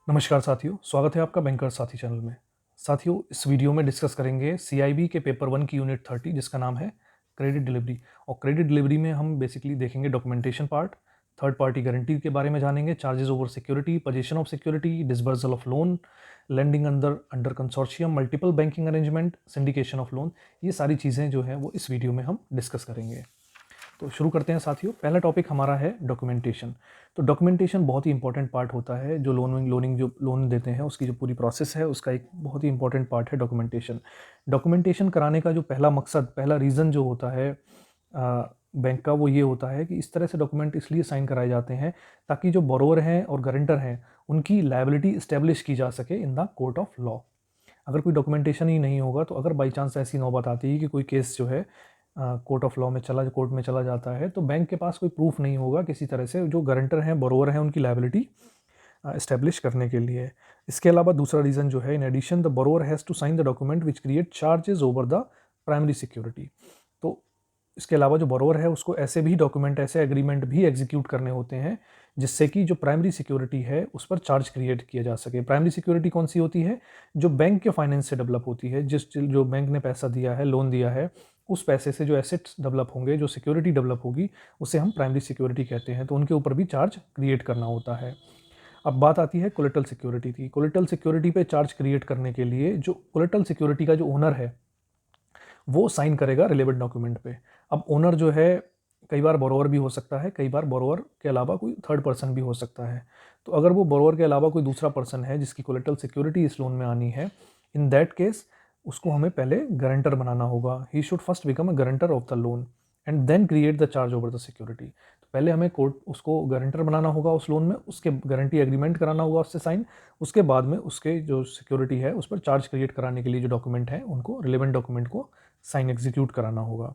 नमस्कार साथियों, स्वागत है आपका बैंकर साथी चैनल में। साथियों, इस वीडियो में डिस्कस करेंगे सीआईबी के पेपर 1 की यूनिट 30 जिसका नाम है क्रेडिट डिलीवरी। और क्रेडिट डिलीवरी में हम बेसिकली देखेंगे documentation part, third party guarantee के बारे में जानेंगे, charges over security, position of security, disbursal of loan, lending under consortium, multiple banking arrangement, syndication of loan. ये सारी चीज़ें जो है वो इस वीडियो में हम डिस्कस करेंगे। तो शुरू करते हैं साथियों। पहला टॉपिक हमारा है डॉक्यूमेंटेशन। तो डॉक्यूमेंटेशन बहुत ही इंपॉर्टेंट पार्ट होता है। जो लोनिंग जो लोन देते हैं उसकी जो पूरी प्रोसेस है उसका एक बहुत ही इंपॉर्टेंट पार्ट है डॉक्यूमेंटेशन। डॉक्यूमेंटेशन कराने का जो पहला मकसद, पहला रीज़न जो होता है बैंक का, वो ये होता है कि इस तरह से डॉक्यूमेंट इसलिए साइन कराए जाते हैं ताकि जो बोरोवर हैं और गारंटर हैं उनकी लायबिलिटी इस्टेब्लिश की जा सके in the court of law. अगर कोई डॉक्यूमेंटेशन ही नहीं होगा तो अगर बाई चांस ऐसी नौबत आती है कि कोई केस जो है कोर्ट ऑफ लॉ में कोर्ट में चला जाता है तो बैंक के पास कोई प्रूफ नहीं होगा किसी तरह से जो गारंटर हैं, बोरोवर हैं, उनकी लायबिलिटी इस्टेब्लिश करने के लिए। इसके अलावा दूसरा रीज़न जो है, in addition the borrower has to sign the document which create charges over the primary security. तो इसके अलावा जो बोरोवर है उसको ऐसे भी डॉक्यूमेंट, ऐसे एग्रीमेंट भी एग्जीक्यूट करने होते हैं जिससे कि जो प्राइमरी सिक्योरिटी है उस पर चार्ज क्रिएट किया जा सके। प्राइमरी सिक्योरिटी कौन सी होती है? जो बैंक के फाइनेंस से डेवलप होती है, जो बैंक ने पैसा दिया है, लोन दिया है, उस पैसे से जो एसेट्स डेवलप होंगे, जो सिक्योरिटी डेवलप होगी, उसे हम प्राइमरी सिक्योरिटी कहते हैं। तो उनके ऊपर भी चार्ज क्रिएट करना होता है। अब बात आती है कोलेटरल सिक्योरिटी की। कोलेटरल सिक्योरिटी पे चार्ज क्रिएट करने के लिए जो कोलेटरल सिक्योरिटी का जो ओनर है वो साइन करेगा रिलेवेंट डॉक्यूमेंट पे। अब ओनर जो है कई बार बोरोवर भी हो सकता है, कई बार बोरोवर के अलावा कोई थर्ड पर्सन भी हो सकता है। तो अगर वो बोरोवर के अलावा कोई दूसरा पर्सन है जिसकी कोलेटरल सिक्योरिटी इस लोन में आनी है, इन दैट केस उसको हमें पहले गारंटर बनाना होगा। He should first become a guarantor of the loan and then create the charge over the security. तो पहले हमें कोर्ट उसको गारंटर बनाना होगा उस लोन में, उसके गारंटी एग्रीमेंट कराना होगा उससे साइन, उसके बाद में उसके जो सिक्योरिटी है उस पर चार्ज क्रिएट कराने के लिए जो डॉक्यूमेंट है उनको, रिलेवेंट डॉक्यूमेंट को साइन एग्जीक्यूट कराना होगा।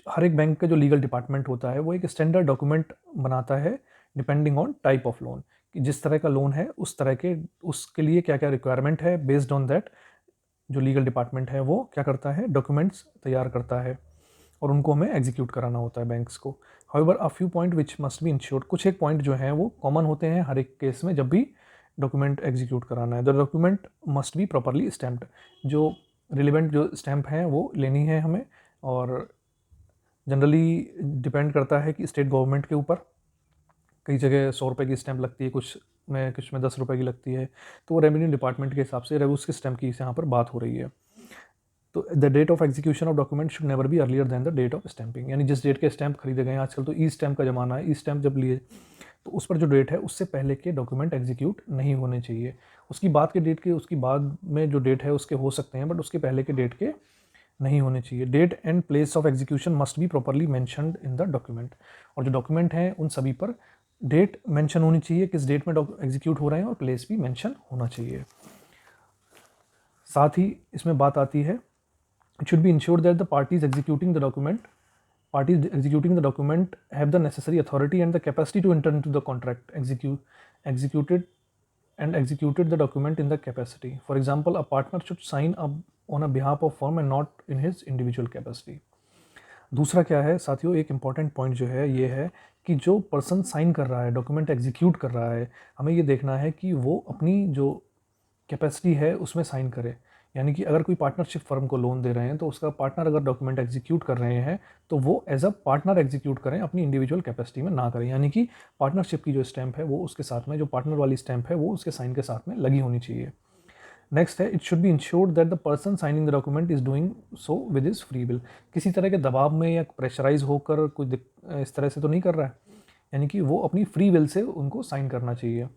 हर एक बैंक का जो लीगल डिपार्टमेंट होता है वो एक स्टैंडर्ड डॉक्यूमेंट बनाता है depending on type of loan, कि जिस तरह का लोन है उस तरह के, उसके लिए क्या क्या रिक्वायरमेंट है, बेस्ड ऑन दैट जो लीगल डिपार्टमेंट है वो क्या करता है, डॉक्यूमेंट्स तैयार करता है और उनको हमें एग्जीक्यूट कराना होता है बैंक्स को। However a few point which must be insured, कुछ एक पॉइंट जो हैं वो कॉमन होते हैं हर एक केस में जब भी डॉक्यूमेंट एग्जीक्यूट कराना है। The document must be properly stamped. जो रिलेवेंट जो स्टैम्प हैं वो लेनी है हमें, और जनरली डिपेंड करता है कि स्टेट गवर्नमेंट के ऊपर। कई जगह 100 रुपये की स्टैम्प लगती है, कुछ में 10 रुपये की लगती है। तो वो रेवेन्यू डिपार्टमेंट के हिसाब से उसके स्टैम्प की यहाँ पर बात हो रही है। तो the date of execution of document should never be earlier than the date of stamping, यानी जिस डेट के स्टैम्प खरीदे गए हैं, आजकल तो ई स्टैम्प का ज़माना है, ई स्टैम्प जब लिए तो उस पर जो डेट है उससे पहले के डॉक्यूमेंट एग्जीक्यूट नहीं होने चाहिए। उसकी बाद के डेट के, उसकी बाद में जो डेट है उसके हो सकते हैं, बट उसके पहले के डेट के नहीं होने चाहिए। Date and place of execution must be properly mentioned in the document, और जो डॉक्यूमेंट हैं उन सभी पर डेट मेंशन होनी चाहिए, किस डेट में एग्जीक्यूट हो रहे हैं, और प्लेस भी मेंशन होना चाहिए। साथ ही इसमें बात आती है, it should be ensured that the parties executing the document have the necessary authority and the capacity to enter into the contract, executed the document in the capacity. For example, a partner should sign up on a behalf of firm and not in his individual capacity. दूसरा क्या है साथियों, एक important point जो है ये है कि जो पर्सन साइन कर रहा है, डॉक्यूमेंट एग्जीक्यूट कर रहा है, हमें ये देखना है कि वो अपनी जो कैपेसिटी है उसमें साइन करे। यानी कि अगर कोई पार्टनरशिप फर्म को लोन दे रहे हैं तो उसका पार्टनर अगर डॉक्यूमेंट एग्जीक्यूट कर रहे हैं तो वो एज अ पार्टनर एग्जीक्यूट करें, अपनी इंडिविजुअल कैपेसिटी में ना करें। यानी कि पार्टनरशिप की जो स्टैंप है वो उसके साथ में, जो पार्टनर वाली स्टैंप है वो उसके साइन के साथ में लगी होनी चाहिए। नेक्स्ट है, it should be insured that the person signing the document is doing so with is free will. किसी तरह के दबाव में या प्रेशराइज होकर कुछ इस तरह से तो नहीं कर रहा है, यानी कि वो अपनी फ्री विल से उनको साइन करना चाहिए।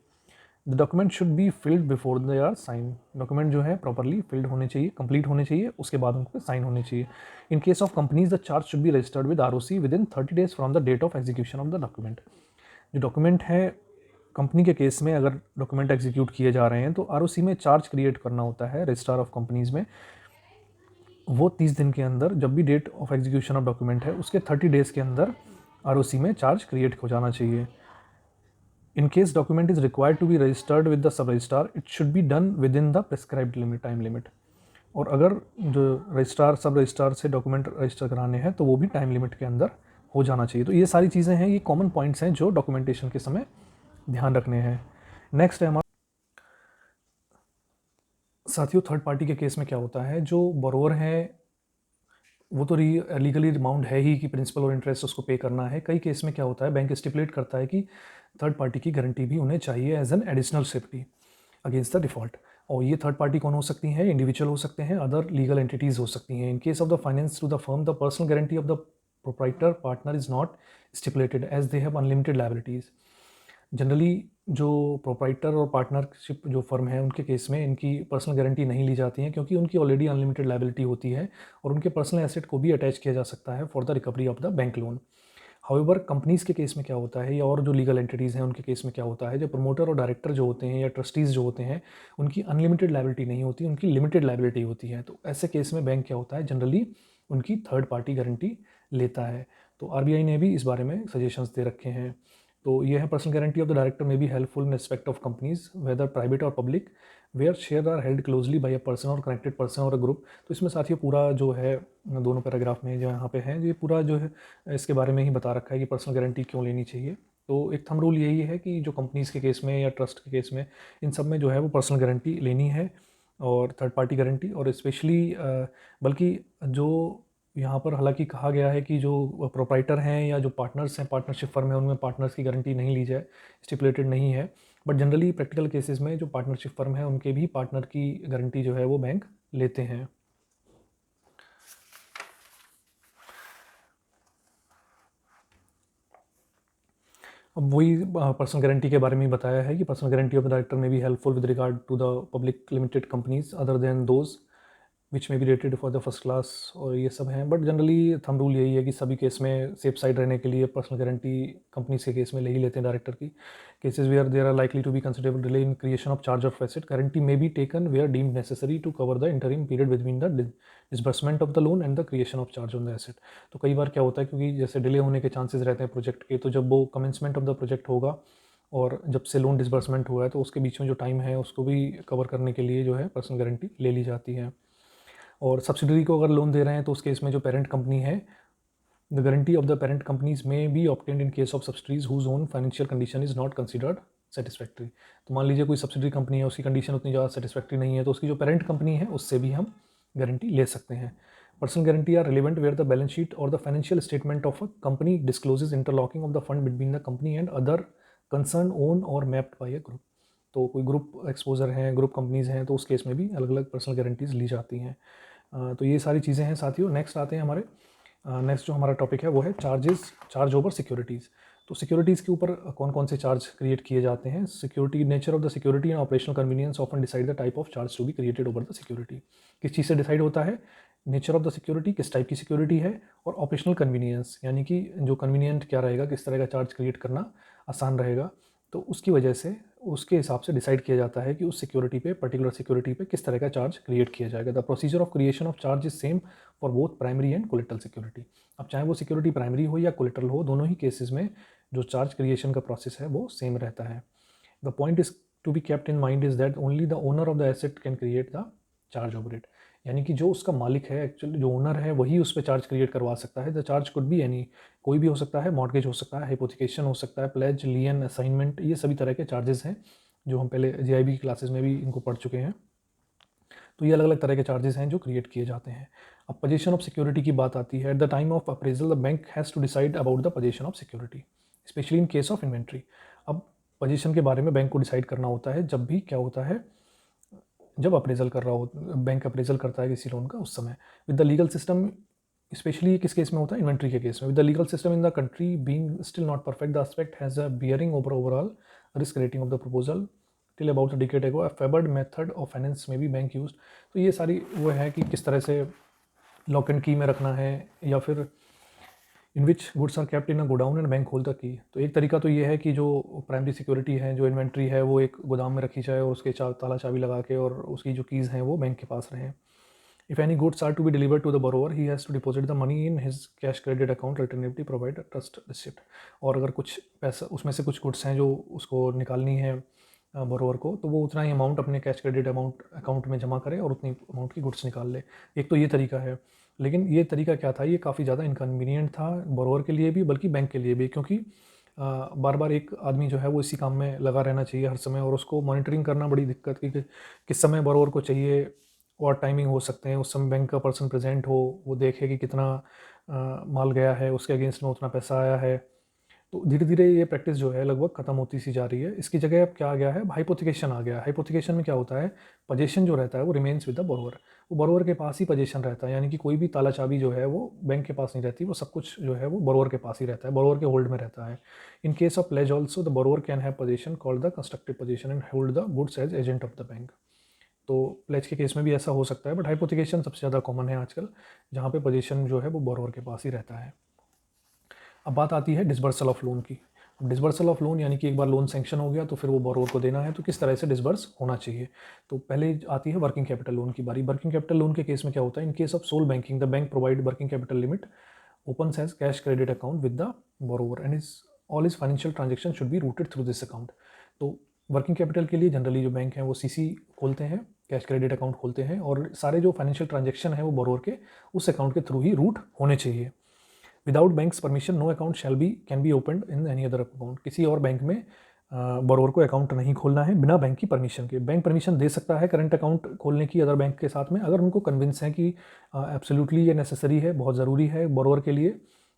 The document should be filled before they are sign. Document जो है प्रॉपरली फिल्ड होने चाहिए, कंप्लीट होने चाहिए, उसके बाद उनको साइन होने चाहिए। In case of companies the charge should be registered with ROC within 30 days from the date of execution of the document. जो डॉक्यूमेंट है कंपनी के केस में, अगर डॉक्यूमेंट एग्जीक्यूट किए जा रहे हैं तो आरओसी में चार्ज क्रिएट करना होता है रजिस्ट्रार ऑफ कंपनीज में। वो 30 दिन के अंदर, जब भी date of execution of document है उसके 30 डेज के अंदर आरओसी में चार्ज क्रिएट हो जाना चाहिए। In case document is required to be registered with the sub-registrar, it should be done within the prescribed time limit. और अगर जो रजिस्ट्रार सब रजिस्ट्रार से डॉक्यूमेंट रजिस्टर कराने हैं तो वो भी टाइम लिमिट के अंदर हो जाना चाहिए। तो ये सारी चीज़ें हैं, ये कॉमन पॉइंट्स हैं जो डॉक्यूमेंटेशन के समय ध्यान रखने हैं। नेक्स्ट है हमारा साथियों, थर्ड पार्टी के केस में क्या होता है, जो बोरोवर है वो तो लीगली बाउंड है ही कि प्रिंसिपल और इंटरेस्ट उसको पे करना है। कई केस में क्या होता है, बैंक स्टिपुलेट करता है कि थर्ड पार्टी की गारंटी भी उन्हें चाहिए as an additional safety against the default. और ये थर्ड पार्टी कौन हो सकती हैं? इंडिविजुअल हो सकते हैं, अदर लीगल एंटिटीज़ हो सकती हैं। In case of the finance to the firm, the personal guarantee of the proprietor partner is not stipulated as they have unlimited liabilities. Generally जो प्रोप्राइटर और पार्टनरशिप जो फर्म है उनके केस में इनकी पर्सनल गारंटी नहीं ली जाती है, क्योंकि उनकी ऑलरेडी अनलिमिटेड लायबिलिटी होती है और उनके पर्सनल एसेट को भी अटैच किया जा सकता है for the recovery of the bank loan. However companies के केस में क्या होता है, या और जो लीगल एंटिटीज़ हैं उनके केस में क्या होता है, जो प्रमोटर और डायरेक्टर जो होते हैं या ट्रस्टीज़ जो होते हैं, उनकी अनलिमिटेड लायबिलिटी नहीं होती, उनकी लिमिटेड लायबिलिटी होती है। तो ऐसे केस में बैंक क्या होता है, जनरली उनकी थर्ड पार्टी गारंटी लेता है। तो आरबीआई ने भी इस बारे में सजेशंस दे रखे हैं। तो ये है, personal guarantee of the director may be helpful in respect of companies whether private or public where share are held closely by a person or connected person or a group. तो इसमें साथियों पूरा जो है दोनों पैराग्राफ में जो यहाँ पे है, ये पूरा जो है इसके बारे में ही बता रखा है कि पर्सनल गारंटी क्यों लेनी चाहिए। तो एक थंब रूल यही है कि जो कंपनीज़ के केस में या ट्रस्ट के केस में, इन सब में जो है वो पर्सनल गारंटी लेनी है और थर्ड पार्टी गारंटी। और स्पेशली बल्कि जो यहाँ पर हालांकि कहा गया है कि जो प्रोप्राइटर हैं या जो पार्टनर्स हैं, पार्टनरशिप फर्म है, उनमें पार्टनर्स की गारंटी नहीं ली जाए, स्टिपुलेटेड नहीं है। बट जनरली प्रैक्टिकल केसेस में जो पार्टनरशिप फर्म है उनके भी पार्टनर की गारंटी जो है वो बैंक लेते हैं। अब वही पर्सनल गारंटी के बारे में ही बताया है कि personal guarantee of the director may be helpful with regard to the public limited companies other than those which may be rated for the first class, और ये सब हैं। बट जनरली थंब रूल यही है कि सभी केस में safe side रहने के लिए पर्सनल गारंटी कंपनीज के केस में ले ही लेते हैं डायरेक्टर की। Cases where there are likely to be considerable delay in creation of charge of asset, guarantee may be taken where deemed necessary to cover the interim period between the disbursement of the loan and the creation of charge on the asset. तो कई बार क्या होता है, क्योंकि जैसे delay होने के chances रहते हैं प्रोजेक्ट के, तो जब वो कमेंसमेंट ऑफ द प्रोजेक्ट होगा और जब से लोन डिसबर्समेंट हुआ है, तो उसके बीच में जो टाइम है उसको भी कवर करने के लिए जो है पर्सनल गारंटी ले ली जाती है। और सब्सिडरी को अगर लोन दे रहे हैं तो उस केस में जो पेरेंट कंपनी है, the guarantee of the parent companies may be obtained in case of subsidiaries whose own financial condition is not considered satisfactory. तो मान लीजिए कोई सब्सिडरी कंपनी है, उसकी कंडीशन उतनी ज़्यादा सेटिस्फैक्ट्री नहीं है, तो उसकी जो पेरेंट कंपनी है उससे भी हम गारंटी ले सकते हैं। Personal guarantee are relevant where the balance sheet or the financial statement of a company discloses interlocking of the fund between the company and other concern own or mapped by a group. तो कोई group exposure हैं, group companies हैं, तो उस case में भी अलग अलग पर्सनल गारंटीज ली जाती हैं। तो ये सारी चीज़ें हैं साथियों। नेक्स्ट आते हैं हमारे, नेक्स्ट जो हमारा टॉपिक है वो है चार्ज ओवर सिक्योरिटीज़। तो सिक्योरिटीज़ के ऊपर कौन कौन से चार्ज क्रिएट किए जाते हैं। Security, nature of the security and operational convenience often decide the type of charge to be created over the security. किस चीज़ से डिसाइड होता है? नेचर ऑफ द सिक्योरिटी, किस टाइप की सिक्योरिटी है, और ऑपरेशनल कन्वीनियंस यानी कि जो कन्वीनियंट क्या रहेगा, किस तरह का चार्ज क्रिएट करना आसान रहेगा। तो उसकी वजह से उसके हिसाब से डिसाइड किया जाता है कि उस सिक्योरिटी पे, पर्टिकुलर सिक्योरिटी पे किस तरह का चार्ज क्रिएट किया जाएगा। The procedure of creation of charge is same for both primary and collateral security. अब चाहे वो सिक्योरिटी प्राइमरी हो या कोलेटरल हो, दोनों ही केसेस में जो चार्ज क्रिएशन का प्रोसेस है वो सेम रहता है। The point is to be kept in mind is that only the owner of the asset can create the charge over it. यानी कि जो उसका मालिक है, एक्चुअली जो ओनर है, वही उस पर चार्ज क्रिएट करवा सकता है। The charge could be any, कोई भी हो सकता है, मॉर्गेज हो सकता है, हाइपोथिकेशन हो सकता है, प्लेज, लियन, असाइनमेंट, ये सभी तरह के चार्जेस हैं जो हम पहले जीआईबी की क्लासेस में भी इनको पढ़ चुके हैं। तो ये अलग अलग तरह के चार्जेस हैं जो क्रिएट किए जाते हैं। अब पोजीशन ऑफ सिक्योरिटी की बात आती है। At the time of appraisal the bank has to decide about the position of security, specially in case of inventory. अब पोजीशन के बारे में बैंक को डिसाइड करना होता है जब भी क्या होता है, जब अप्रेजल कर रहा हो, बैंक अप्रेजल करता है किसी लोन का, उस समय with the legal system, specially किस केस में होता है, इन्वेंट्री के केस में, with the legal system in the country being still not perfect, the aspect has a bearing over overall risk rating of the proposal till about a decade ago, a favoured method of finance में भी bank use. तो ये सारी वो है कि किस तरह से लॉक एंड की में रखना है, या फिर in which goods are kept in a godown and bank hold the key. तो एक तरीका तो ये है कि जो प्राइमरी सिक्योरिटी है, जो इन्वेंट्री है, वो एक गोदाम में रखी जाए और उसके ताला चाबी लगा के, और उसकी जो कीज़ हैं वो बैंक के पास रहें। If any goods are to be delivered to the borrower, he has to deposit the money in his cash credit account, alternatively provide a trust receipt। और अगर कुछ पैसा, उसमें से कुछ गुड्स हैं जो उसको निकालनी है बोरोवर को, तो वो उतना ही अमाउंट अपने कैश क्रेडिट अकाउंट में जमा करे और उतनी अमाउंट की गुड्स निकाल ले। एक तो ये तरीका है, लेकिन ये तरीका क्या था, ये काफ़ी ज़्यादा इनकन्वीनियंट था बोरोवर के लिए भी, बल्कि बैंक के लिए भी, क्योंकि बार बार एक आदमी जो है वो इसी काम में लगा रहना चाहिए हर समय, और उसको मॉनिटरिंग करना बड़ी दिक्कत की कि किस समय बरोवर को चाहिए और टाइमिंग हो सकते हैं, उस समय बैंक का पर्सन प्रेजेंट हो, वो देखे कि कितना माल गया है, उसके अगेंस्ट में उतना पैसा आया है। तो धीरे धीरे ये प्रैक्टिस जो है लगभग खत्म होती सी जा रही है। इसकी जगह अब क्या आ गया है, हाइपोथिकेशन आ गया है। हाइपोथिकेशन में क्या होता है, पोजीशन जो रहता है वो रिमेन्स विद द बोरोवर, वो बोरोवर के पास ही पोजीशन रहता है, यानी कि कोई भी ताला चाबी जो है वो बैंक के पास नहीं रहती, वो सब कुछ जो है वो बोरोवर के पास ही रहता है, बोरोवर के होल्ड में रहता है। In case of pledge also the borrower can have position called the constructive position and hold the goods as agent of the bank. तो प्लेज के केस में भी ऐसा हो सकता है, बट हाइपोथिकेशन सबसे ज़्यादा कॉमन है आजकल, जहाँ पे पोजीशन जो है वो बोरोवर के पास ही रहता है। अब बात आती है डिसबर्सल ऑफ लोन की। अब डिसबर्सल ऑफ लोन यानी कि एक बार लोन सैंक्शन हो गया तो फिर वो बोरोवर को देना है, तो किस तरह से डिसबर्स होना चाहिए। तो पहले आती है वर्किंग कैपिटल लोन की बारी। वर्किंग कैपिटल लोन के केस में क्या होता है, in case of sole banking the bank provide working capital limit opens as cash credit account with the borrower and his all his financial transactions should be routed through this account। तो working capital के लिए generally जो bank हैं वो CC खोलते हैं, cash credit account खोलते हैं, और सारे जो फाइनेंशियल ट्रांजेक्शन है वो बोरोवर के उस अकाउंट के थ्रू ही रूट होने चाहिए। Without bank's permission no account shall be can be opened in any other account. किसी और बैंक में बोरोवर को अकाउंट नहीं खोलना है बिना बैंक की परमिशन के। बैंक परमिशन दे सकता है करंट अकाउंट खोलने की अदर बैंक के साथ में, अगर उनको कन्विंस है कि एब्सोल्युटली ये नेसेसरी है, बहुत ज़रूरी है बोरोवर के लिए,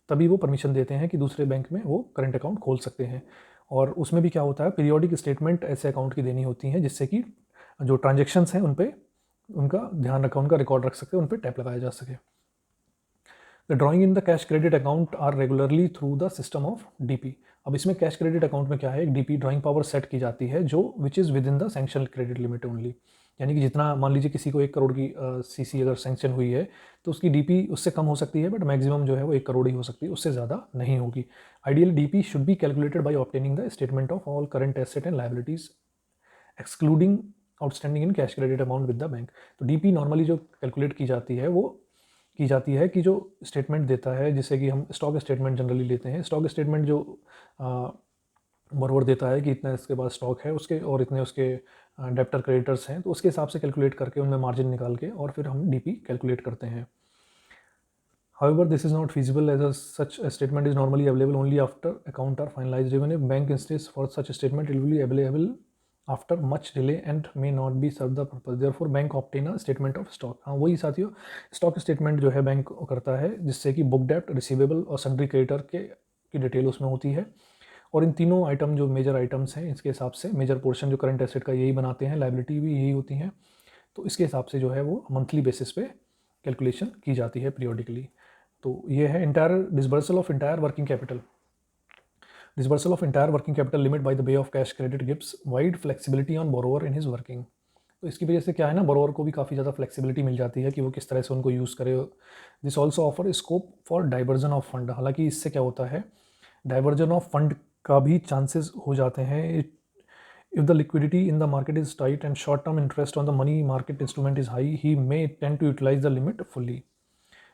तभी वो परमिशन देते हैं कि दूसरे बैंक में वो करंट अकाउंट खोल सकते हैं। और उसमें भी क्या होता है, पीरियोडिक स्टेटमेंट ऐसे अकाउंट की देनी होती हैं जिससे कि जो ट्रांजेक्शन्स हैं उन पर उनका ध्यान रखा, उनका रिकॉर्ड रख सके, उन पर टैप लगाया जा सके। The drawing in the cash credit account are regularly through the system of DP. अब इसमें कैश क्रेडिट अकाउंट में क्या है, एक डीपी ड्राइंग पावर सेट की जाती है जो which is with in the sanction credit limit only. यानी कि जितना, मान लीजिए किसी को 1 करोड़ की सीसी अगर सैंक्शन हुई है तो उसकी डीपी उससे कम हो सकती है, बट मैक्सिमम जो है वो 1 करोड़ ही हो सकती है, उससे ज़्यादा नहीं होगी। Ideal DP should be calculated by obtaining the statement of all current asset and liabilities excluding outstanding in cash credit amount with the bank. तो डीपी नॉर्मली जो कैलकुलेट की जाती है कि जो स्टेटमेंट देता है, जिसे कि हम स्टॉक स्टेटमेंट जनरली लेते हैं। स्टॉक स्टेटमेंट जो बरोबर देता है कि इतना इसके पास स्टॉक है उसके और इतने उसके डेप्टर क्रेडिटर्स हैं, तो उसके हिसाब से कैलकुलेट करके उनमें मार्जिन निकाल के और फिर हम डीपी कैलकुलेट करते हैं। However, this is not feasible as such a statement is normally available only after account are finalized. Even if bank insists for such a statement, it will be available after much delay and may not be serve the purpose. Therefore, bank obtain a statement of stock। हाँ वही साथियों, stock statement जो है bank करता है जिससे कि book डेप्ट, receivable और सन्ड्री क्रेडिटर के की डिटेल उसमें होती है। और इन तीनों आइटम जो मेजर आइटम्स हैं इसके हिसाब से मेजर पोर्शन जो करंट एसेट का यही बनाते हैं, लाइबिलिटी भी यही होती हैं, तो इसके हिसाब से जो है वो मंथली बेसिस पे कैलकुलेशन की जाती है पीरियोडिकली। तो ये है entire disbursal of entire working capital. Disbursal of entire working capital limit by the way of cash credit gives wide flexibility on borrower in his working. तो इसकी वजह से क्या है ना, बोरोवर को भी काफ़ी ज़्यादा फ्लेक्सिबिलिटी मिल जाती है कि वो किस तरह से उनको यूज़ करे। This also offer scope for diversion of fund. हालांकि इससे क्या होता है, डाइवर्जन ऑफ फंड का भी चांसेस हो जाते हैं। If the liquidity in the market is tight and short term interest on the money market instrument is high, he may tend to utilise the limit fully.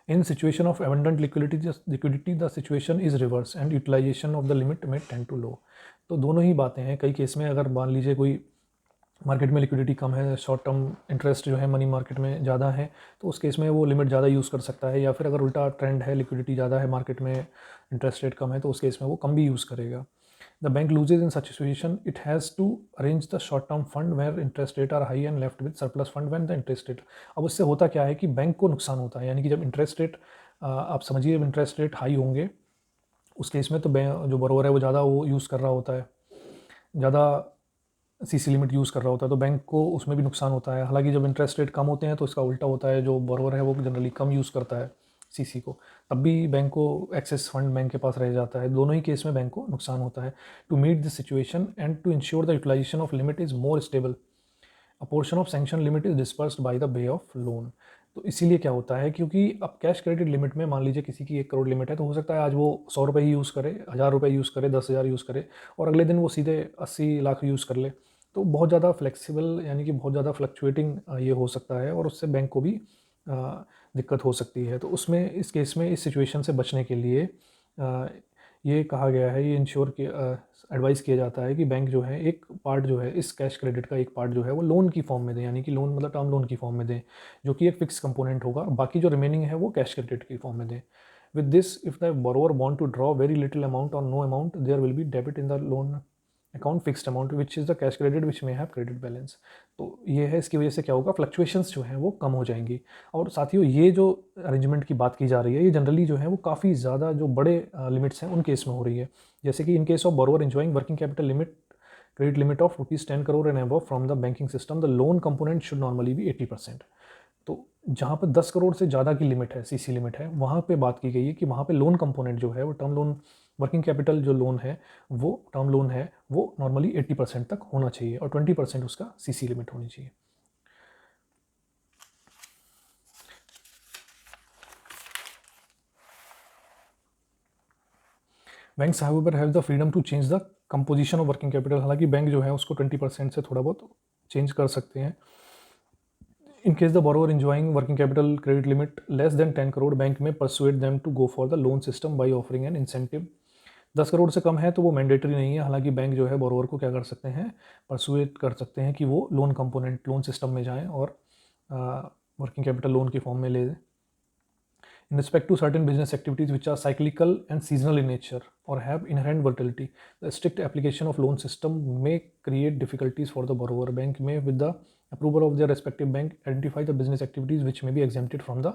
In situation of abundant liquidity, the situation is reverse and utilization of the limit may tend to low। तो दोनों ही बातें हैं। कई case में अगर मान लीजिए कोई मार्केट में लिक्विडिटी कम है, शॉर्ट टर्म इंटरेस्ट जो है मनी मार्केट में ज़्यादा है, तो उस केस में वो लिमिट ज़्यादा यूज़ कर सकता है। या फिर अगर उल्टा ट्रेंड है, लिक्विडिटी ज़्यादा है मार्केट में, इंटरेस्ट रेट कम है, तो उस केस में वो कम भी यूज़ करेगा। The bank loses in such situation, it has to arrange the short term fund where interest rate are high and left with surplus fund when the interest rate। अब उससे होता क्या है कि बैंक को नुकसान होता है, यानी कि जब इंटरेस्ट रेट, आप समझिए, जब इंटरेस्ट रेट हाई होंगे उस केस में तो बैंक जो बरोबर है वो ज़्यादा वो यूज़ कर रहा होता है, ज़्यादा सीसी लिमिट यूज़ कर रहा होता है, तो बैंक को उसमें भी नुकसान होता है। हालांकि जब इंटरेस्ट रेट कम होते हैं तो इसका उल्टा होता है, जो बरोबर है वो जनरली कम यूज़ करता है सीसी को, तब भी बैंक को एक्सेस फंड बैंक के पास रह जाता है। दोनों ही केस में बैंक को नुकसान होता है। To meet this situation and to ensure the utilisation of limit is more stable, a portion of sanction limit is dispersed by the way of loan. तो इसीलिए क्या होता है, क्योंकि अब कैश क्रेडिट लिमिट में मान लीजिए किसी की 1 करोड़ लिमिट है, तो हो सकता है आज वो 100 रुपये ही यूज़ करे, 1000 रुपये यूज़ करे, 10,000 यूज़ करे, और अगले दिन वो सीधे 80 लाख यूज़ कर ले। तो बहुत ज़्यादा फ्लेक्सिबल, यानी कि बहुत ज़्यादा फ्लक्चुएटिंग ये हो सकता है, और उससे बैंक को भी दिक्कत हो सकती है। तो उसमें, इस केस में, इस सिचुएशन से बचने के लिए ये कहा गया है, ये इंश्योर के एडवाइस किया जाता है कि बैंक जो है एक पार्ट जो है इस कैश क्रेडिट का, एक पार्ट जो है वो लोन की फॉर्म में दें, यानी कि लोन मतलब टर्म लोन की फॉर्म में दें, जो कि एक फिक्स कंपोनेंट होगा। बाकी जो रिमेनिंग है वो कैश क्रेडिट की फॉर्म में दें। With this, if the borrower want to draw very little amount or no amount, there will be debit in the loan account fixed amount which is the cash credit which may have credit balance. तो ये है, इसकी वजह से क्या होगा, fluctuations जो हैं वो कम हो जाएंगी। और साथियों, ये जो अरेंजमेंट की बात की जा रही है, ये जनरली जो है वो काफ़ी ज़्यादा जो बड़े लिमिट्स हैं उन केस में हो रही है। जैसे कि इन case of borrower enjoying working capital limit, credit limit of ₹10 crore and above from the banking system, the loan component should normally B 80%। तो जहाँ पर 10 करोड़ से ज़्यादा की लिमिट है, सीसी लिमिट है, वहाँ पे बात की गई है कि वहाँ पे लोन कंपोनेंट जो है वो टर्म लोन, वर्किंग कैपिटल जो लोन है वो टर्म लोन है वो नॉर्मली 80% तक होना चाहिए और 20% उसका सीसी लिमिट होनी चाहिए। Banks however have the freedom to change the composition of working capital. हालांकि बैंक जो है उसको 20% से थोड़ा बहुत चेंज कर सकते हैं। In case the borrower enjoying working capital credit limit less than 10 crore, bank may persuade them to go for the loan system by offering an incentive. 10 crore से कम है तो वो मैंडेटरी नहीं है। हालांकि बैंक जो है बोरोवर को क्या कर सकते हैं, परसुएट कर सकते हैं कि वो लोन कंपोनेंट, लोन सिस्टम में जाएं और वर्किंग कैपिटल लोन के फॉर्म में ले दें। In respect to certain business activities which are cyclical and seasonal in nature or have inherent volatility, the strict application of loan system may create difficulties for the borrower. Bank may, with the approval of their respective bank, identify the business activities which may be exempted from the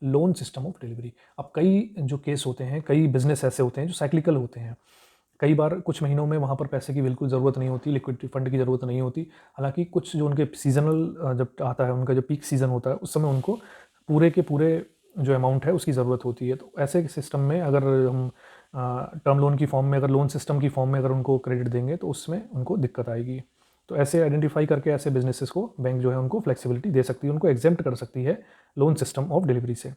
loan system of delivery. अब कई जो case होते हैं, कई business ऐसे होते हैं जो साइक्लिकल होते हैं। कई बार कुछ महीनों में वहाँ पर पैसे की बिल्कुल ज़रूरत नहीं होती, लिक्विडिटी फंड की ज़रूरत नहीं होती। हालांकि कुछ जो उनके सीजनल जब आता है, उनका जो पीक सीज़न होता है, उस समय उनको पूरे के पूरे जो अमाउंट है उसकी ज़रूरत होती है। तो ऐसे सिस्टम में अगर हम टर्म लोन की फॉर्म में, अगर लोन सिस्टम की फॉर्म में अगर उनको क्रेडिट देंगे तो उसमें उनको दिक्कत आएगी। तो ऐसे आइडेंटिफाई करके ऐसे बिजनेसेस को बैंक जो है उनको फ्लेक्सिबिलिटी दे सकती है, उनको एग्जेम्प्ट कर सकती है लोन सिस्टम ऑफ डिलीवरी से।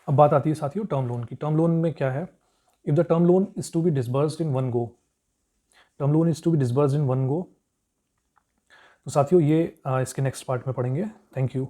अब बात आती है साथियों टर्म लोन की। टर्म लोन में क्या है, if the term loan is to be disbursed in one go, term loan is to be disbursed in one go. तो साथियों ये इसके नेक्स्ट पार्ट में पढ़ेंगे। Thank you.